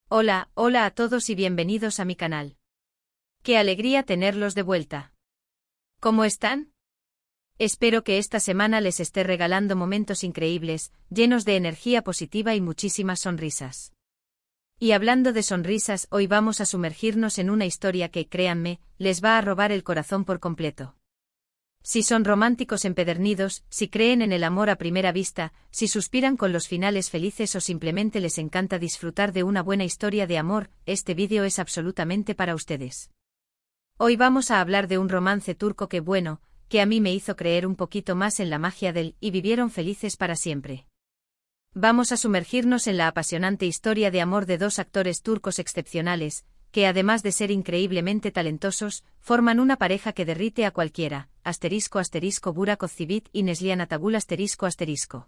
Hola, hola a todos y bienvenidos a mi canal. ¡Qué alegría tenerlos de vuelta! ¿Cómo están? Espero que esta semana les esté regalando momentos increíbles, llenos de energía positiva y muchísimas sonrisas. Y hablando de sonrisas, hoy vamos a sumergirnos en una historia que, créanme, les va a robar el corazón por completo. Si son románticos empedernidos, si creen en el amor a primera vista, si suspiran con los finales felices o simplemente les encanta disfrutar de una buena historia de amor, este vídeo es absolutamente para ustedes. Hoy vamos a hablar de un romance turco que a mí me hizo creer un poquito más en la magia del y vivieron felices para siempre. Vamos a sumergirnos en la apasionante historia de amor de dos actores turcos excepcionales, que además de ser increíblemente talentosos, forman una pareja que derrite a cualquiera, ***Burak Özçivit y Neslihan Atagul ***.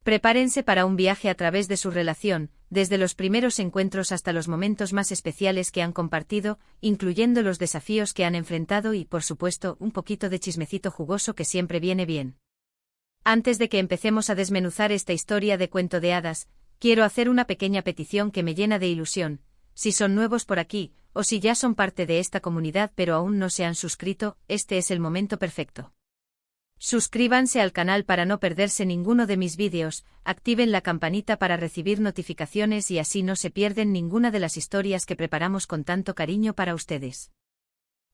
Prepárense para un viaje a través de su relación, desde los primeros encuentros hasta los momentos más especiales que han compartido, incluyendo los desafíos que han enfrentado y, por supuesto, un poquito de chismecito jugoso que siempre viene bien. Antes de que empecemos a desmenuzar esta historia de cuento de hadas, quiero hacer una pequeña petición que me llena de ilusión. Si son nuevos por aquí, o si ya son parte de esta comunidad pero aún no se han suscrito, este es el momento perfecto. Suscríbanse al canal para no perderse ninguno de mis vídeos, activen la campanita para recibir notificaciones y así no se pierden ninguna de las historias que preparamos con tanto cariño para ustedes.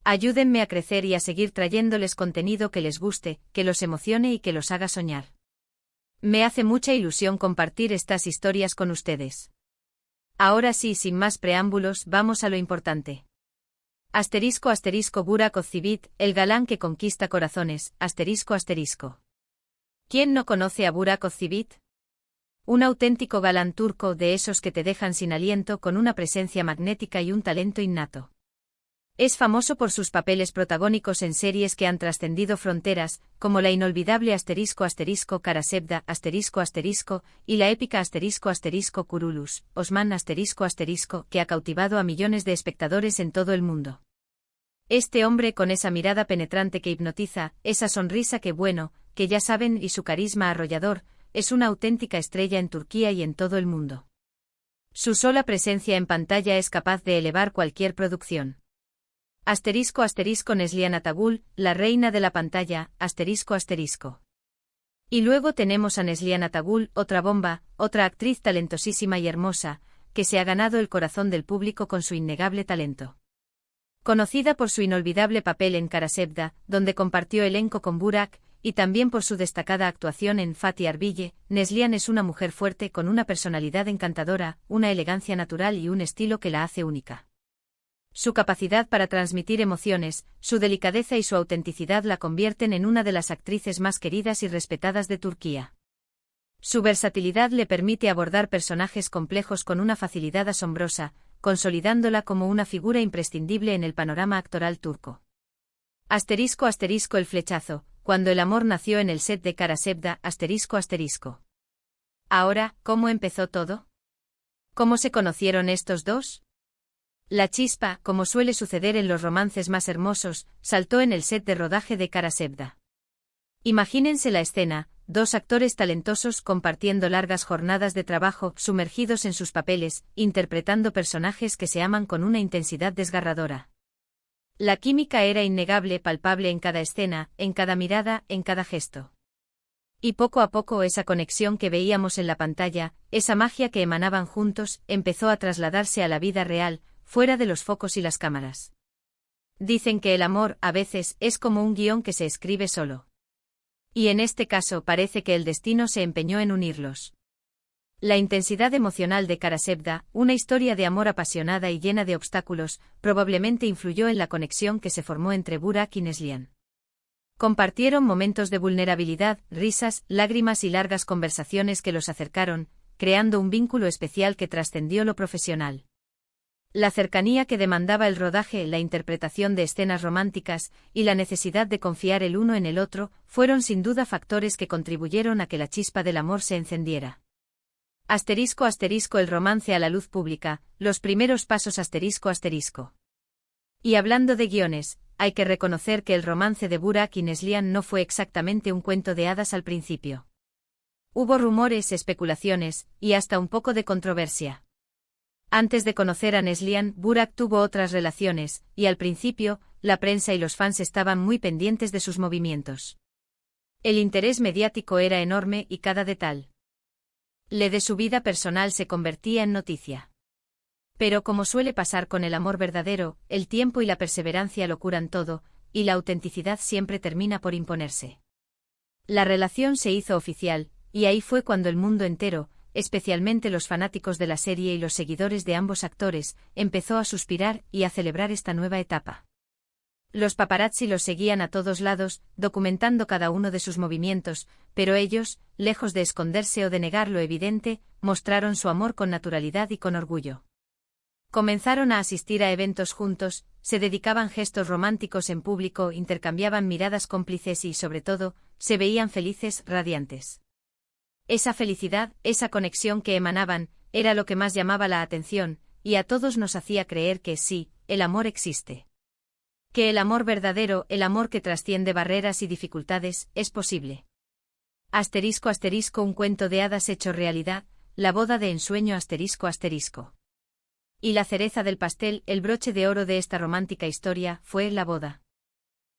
Ayúdenme a crecer y a seguir trayéndoles contenido que les guste, que los emocione y que los haga soñar. Me hace mucha ilusión compartir estas historias con ustedes. Ahora sí, sin más preámbulos, vamos a lo importante. Burak Özçivit, el galán que conquista corazones, ***. ¿Quién no conoce a Burak Özçivit? Un auténtico galán turco de esos que te dejan sin aliento con una presencia magnética y un talento innato. Es famoso por sus papeles protagónicos en series que han trascendido fronteras, como la inolvidable ***Karasevda***, y la épica ***Kurulus, Osman ***, que ha cautivado a millones de espectadores en todo el mundo. Este hombre con esa mirada penetrante que hipnotiza, esa sonrisa que ya saben y su carisma arrollador, es una auténtica estrella en Turquía y en todo el mundo. Su sola presencia en pantalla es capaz de elevar cualquier producción. Neslihan Atagul, la reina de la pantalla, ***. Y luego tenemos a Neslihan Atagul, otra bomba, otra actriz talentosísima y hermosa, que se ha ganado el corazón del público con su innegable talento. Conocida por su inolvidable papel en Karasevda, donde compartió elenco con Burak, y también por su destacada actuación en Fatih Arville, Neslihan es una mujer fuerte con una personalidad encantadora, una elegancia natural y un estilo que la hace única. Su capacidad para transmitir emociones, su delicadeza y su autenticidad la convierten en una de las actrices más queridas y respetadas de Turquía. Su versatilidad le permite abordar personajes complejos con una facilidad asombrosa, consolidándola como una figura imprescindible en el panorama actoral turco. ***El flechazo, cuando el amor nació en el set de Karasevda, ***. Ahora, ¿cómo empezó todo? ¿Cómo se conocieron estos dos? La chispa, como suele suceder en los romances más hermosos, saltó en el set de rodaje de Karasevda. Imagínense la escena, dos actores talentosos compartiendo largas jornadas de trabajo, sumergidos en sus papeles, interpretando personajes que se aman con una intensidad desgarradora. La química era innegable, palpable en cada escena, en cada mirada, en cada gesto. Y poco a poco esa conexión que veíamos en la pantalla, esa magia que emanaban juntos, empezó a trasladarse a la vida real, fuera de los focos y las cámaras. Dicen que el amor, a veces, es como un guión que se escribe solo. Y en este caso parece que el destino se empeñó en unirlos. La intensidad emocional de Karasevda, una historia de amor apasionada y llena de obstáculos, probablemente influyó en la conexión que se formó entre Burak y Neslihan. Compartieron momentos de vulnerabilidad, risas, lágrimas y largas conversaciones que los acercaron, creando un vínculo especial que trascendió lo profesional. La cercanía que demandaba el rodaje, la interpretación de escenas románticas, y la necesidad de confiar el uno en el otro, fueron sin duda factores que contribuyeron a que la chispa del amor se encendiera. ***El romance a la luz pública, los primeros pasos ***. Y hablando de guiones, hay que reconocer que el romance de Burak y Neslihan no fue exactamente un cuento de hadas al principio. Hubo rumores, especulaciones, y hasta un poco de controversia. Antes de conocer a Neslihan, Burak tuvo otras relaciones, y al principio, la prensa y los fans estaban muy pendientes de sus movimientos. El interés mediático era enorme y cada detalle de su vida personal se convertía en noticia. Pero como suele pasar con el amor verdadero, el tiempo y la perseverancia lo curan todo, y la autenticidad siempre termina por imponerse. La relación se hizo oficial, y ahí fue cuando el mundo entero, especialmente los fanáticos de la serie y los seguidores de ambos actores, empezó a suspirar y a celebrar esta nueva etapa. Los paparazzi los seguían a todos lados, documentando cada uno de sus movimientos, pero ellos, lejos de esconderse o de negar lo evidente, mostraron su amor con naturalidad y con orgullo. Comenzaron a asistir a eventos juntos, se dedicaban gestos románticos en público, intercambiaban miradas cómplices y, sobre todo, se veían felices, radiantes. Esa felicidad, esa conexión que emanaban, era lo que más llamaba la atención, y a todos nos hacía creer que sí, el amor existe. Que el amor verdadero, el amor que trasciende barreras y dificultades, es posible. *** Un cuento de hadas hecho realidad, la boda de ensueño ***. Y la cereza del pastel, el broche de oro de esta romántica historia, fue la boda.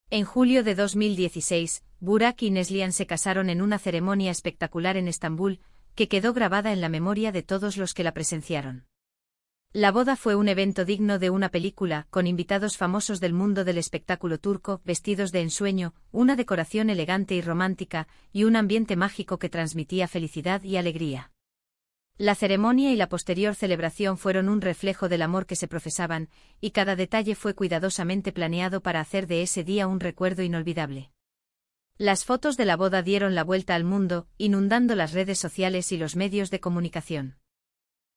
En julio de 2016, Burak y Neslihan se casaron en una ceremonia espectacular en Estambul, que quedó grabada en la memoria de todos los que la presenciaron. La boda fue un evento digno de una película, con invitados famosos del mundo del espectáculo turco, vestidos de ensueño, una decoración elegante y romántica, y un ambiente mágico que transmitía felicidad y alegría. La ceremonia y la posterior celebración fueron un reflejo del amor que se profesaban, y cada detalle fue cuidadosamente planeado para hacer de ese día un recuerdo inolvidable. Las fotos de la boda dieron la vuelta al mundo, inundando las redes sociales y los medios de comunicación.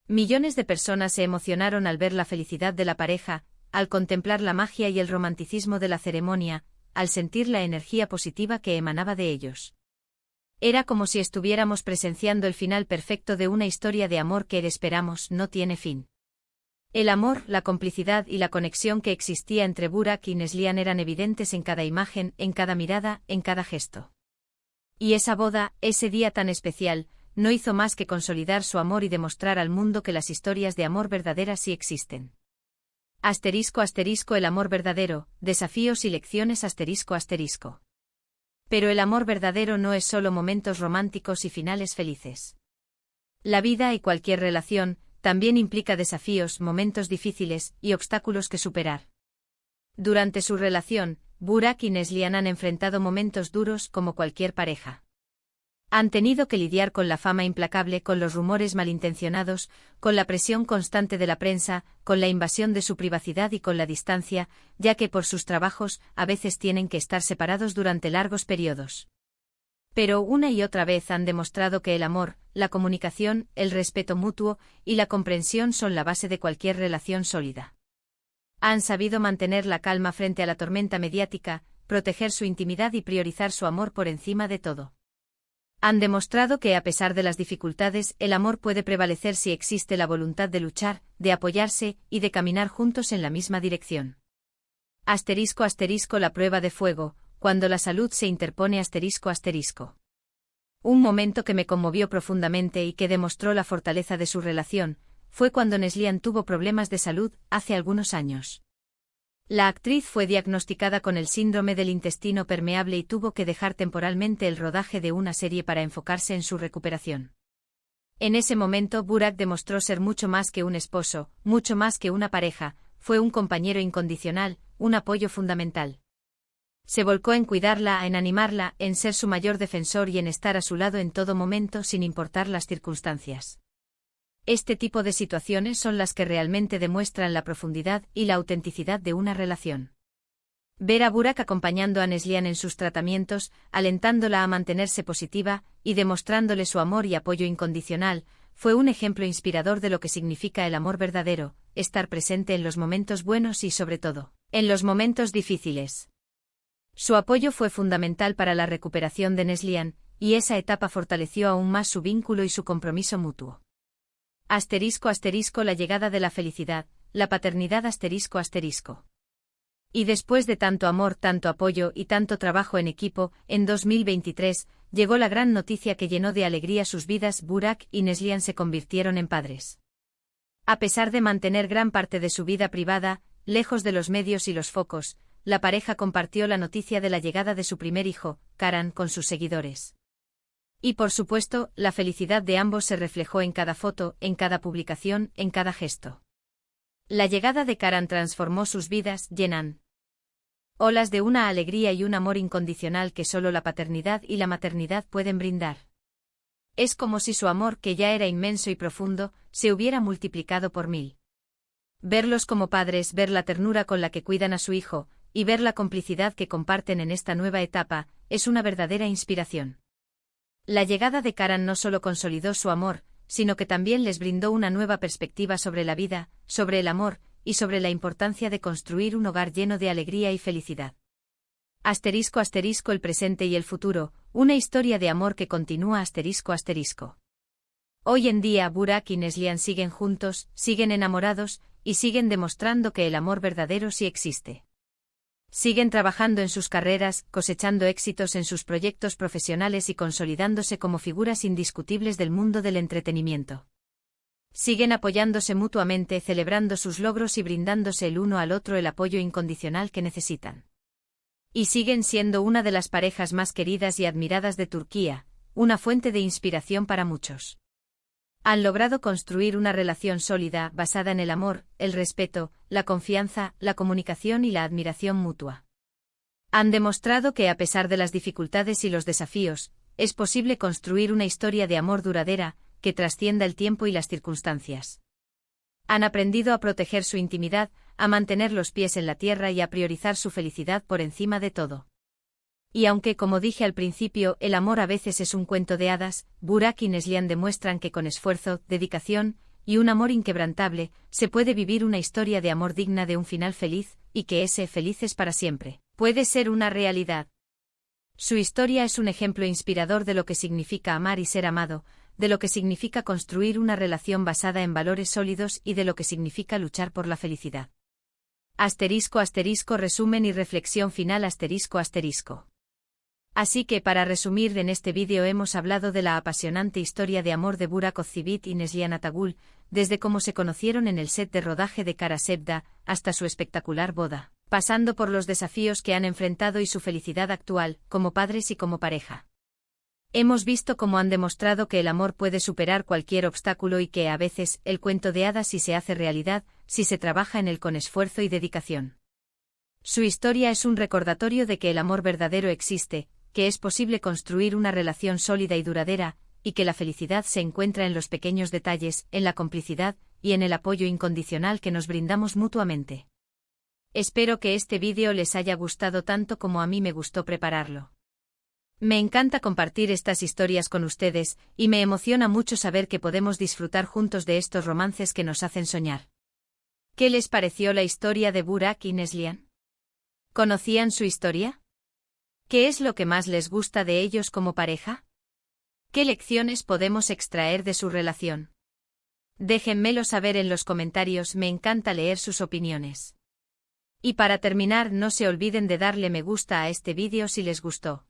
Millones de personas se emocionaron al ver la felicidad de la pareja, al contemplar la magia y el romanticismo de la ceremonia, al sentir la energía positiva que emanaba de ellos. Era como si estuviéramos presenciando el final perfecto de una historia de amor que esperamos no tiene fin. El amor, la complicidad y la conexión que existía entre Burak y Neslihan eran evidentes en cada imagen, en cada mirada, en cada gesto. Y esa boda, ese día tan especial, no hizo más que consolidar su amor y demostrar al mundo que las historias de amor verdaderas sí existen. *** El amor verdadero, desafíos y lecciones ***. Pero el amor verdadero no es solo momentos románticos y finales felices. La vida y cualquier relación también implica desafíos, momentos difíciles y obstáculos que superar. Durante su relación, Burak y Neslihan han enfrentado momentos duros como cualquier pareja. Han tenido que lidiar con la fama implacable, con los rumores malintencionados, con la presión constante de la prensa, con la invasión de su privacidad y con la distancia, ya que por sus trabajos a veces tienen que estar separados durante largos periodos. Pero una y otra vez han demostrado que el amor, la comunicación, el respeto mutuo y la comprensión son la base de cualquier relación sólida. Han sabido mantener la calma frente a la tormenta mediática, proteger su intimidad y priorizar su amor por encima de todo. Han demostrado que a pesar de las dificultades, el amor puede prevalecer si existe la voluntad de luchar, de apoyarse y de caminar juntos en la misma dirección. *** La prueba de fuego, cuando la salud se interpone ***. Un momento que me conmovió profundamente y que demostró la fortaleza de su relación, fue cuando Neslihan tuvo problemas de salud, hace algunos años. La actriz fue diagnosticada con el síndrome del intestino permeable y tuvo que dejar temporalmente el rodaje de una serie para enfocarse en su recuperación. En ese momento Burak demostró ser mucho más que un esposo, mucho más que una pareja, fue un compañero incondicional, un apoyo fundamental. Se volcó en cuidarla, en animarla, en ser su mayor defensor y en estar a su lado en todo momento sin importar las circunstancias. Este tipo de situaciones son las que realmente demuestran la profundidad y la autenticidad de una relación. Ver a Burak acompañando a Neslihan en sus tratamientos, alentándola a mantenerse positiva y demostrándole su amor y apoyo incondicional, fue un ejemplo inspirador de lo que significa el amor verdadero, estar presente en los momentos buenos y sobre todo, en los momentos difíciles. Su apoyo fue fundamental para la recuperación de Neslihan, y esa etapa fortaleció aún más su vínculo y su compromiso mutuo. *** La llegada de la felicidad, la paternidad ***. Y después de tanto amor, tanto apoyo y tanto trabajo en equipo, en 2023, llegó la gran noticia que llenó de alegría sus vidas. Burak y Neslihan se convirtieron en padres. A pesar de mantener gran parte de su vida privada, lejos de los medios y los focos, la pareja compartió la noticia de la llegada de su primer hijo, Karan, con sus seguidores. Y por supuesto, la felicidad de ambos se reflejó en cada foto, en cada publicación, en cada gesto. La llegada de Karan transformó sus vidas, llenan olas de una alegría y un amor incondicional que solo la paternidad y la maternidad pueden brindar. Es como si su amor, que ya era inmenso y profundo, se hubiera multiplicado por 1000. Verlos como padres, ver la ternura con la que cuidan a su hijo, y ver la complicidad que comparten en esta nueva etapa, es una verdadera inspiración. La llegada de Karan no solo consolidó su amor, sino que también les brindó una nueva perspectiva sobre la vida, sobre el amor, y sobre la importancia de construir un hogar lleno de alegría y felicidad. Asterisco asterisco el presente y el futuro, una historia de amor que continúa asterisco asterisco. Hoy en día Burak y Neslihan siguen juntos, siguen enamorados, y siguen demostrando que el amor verdadero sí existe. Siguen trabajando en sus carreras, cosechando éxitos en sus proyectos profesionales y consolidándose como figuras indiscutibles del mundo del entretenimiento. Siguen apoyándose mutuamente, celebrando sus logros y brindándose el uno al otro el apoyo incondicional que necesitan. Y siguen siendo una de las parejas más queridas y admiradas de Turquía, una fuente de inspiración para muchos. Han logrado construir una relación sólida basada en el amor, el respeto, la confianza, la comunicación y la admiración mutua. Han demostrado que a pesar de las dificultades y los desafíos, es posible construir una historia de amor duradera, que trascienda el tiempo y las circunstancias. Han aprendido a proteger su intimidad, a mantener los pies en la tierra y a priorizar su felicidad por encima de todo. Y aunque, como dije al principio, el amor a veces es un cuento de hadas, Burak y Neslihan demuestran que con esfuerzo, dedicación y un amor inquebrantable, se puede vivir una historia de amor digna de un final feliz, y que ese felices para siempre puede ser una realidad. Su historia es un ejemplo inspirador de lo que significa amar y ser amado, de lo que significa construir una relación basada en valores sólidos y de lo que significa luchar por la felicidad. Asterisco asterisco resumen y reflexión final asterisco asterisco. Así que para resumir en este vídeo hemos hablado de la apasionante historia de amor de Burak Özçivit y Neslihan Atagül, desde cómo se conocieron en el set de rodaje de Kara Sevda, hasta su espectacular boda, pasando por los desafíos que han enfrentado y su felicidad actual, como padres y como pareja. Hemos visto cómo han demostrado que el amor puede superar cualquier obstáculo y que a veces el cuento de hadas sí se hace realidad, si se trabaja en él con esfuerzo y dedicación. Su historia es un recordatorio de que el amor verdadero existe, que es posible construir una relación sólida y duradera, y que la felicidad se encuentra en los pequeños detalles, en la complicidad, y en el apoyo incondicional que nos brindamos mutuamente. Espero que este vídeo les haya gustado tanto como a mí me gustó prepararlo. Me encanta compartir estas historias con ustedes, y me emociona mucho saber que podemos disfrutar juntos de estos romances que nos hacen soñar. ¿Qué les pareció la historia de Burak y Neslihan? ¿Conocían su historia? ¿Qué es lo que más les gusta de ellos como pareja? ¿Qué lecciones podemos extraer de su relación? Déjenmelo saber en los comentarios, me encanta leer sus opiniones. Y para terminar, no se olviden de darle me gusta a este vídeo si les gustó.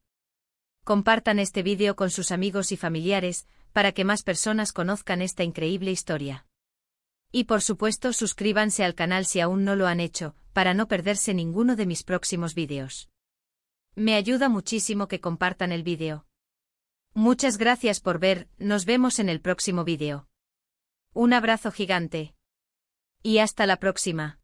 Compartan este vídeo con sus amigos y familiares, para que más personas conozcan esta increíble historia. Y por supuesto suscríbanse al canal si aún no lo han hecho, para no perderse ninguno de mis próximos vídeos. Me ayuda muchísimo que compartan el vídeo. Muchas gracias por ver, nos vemos en el próximo vídeo. Un abrazo gigante. Y hasta la próxima.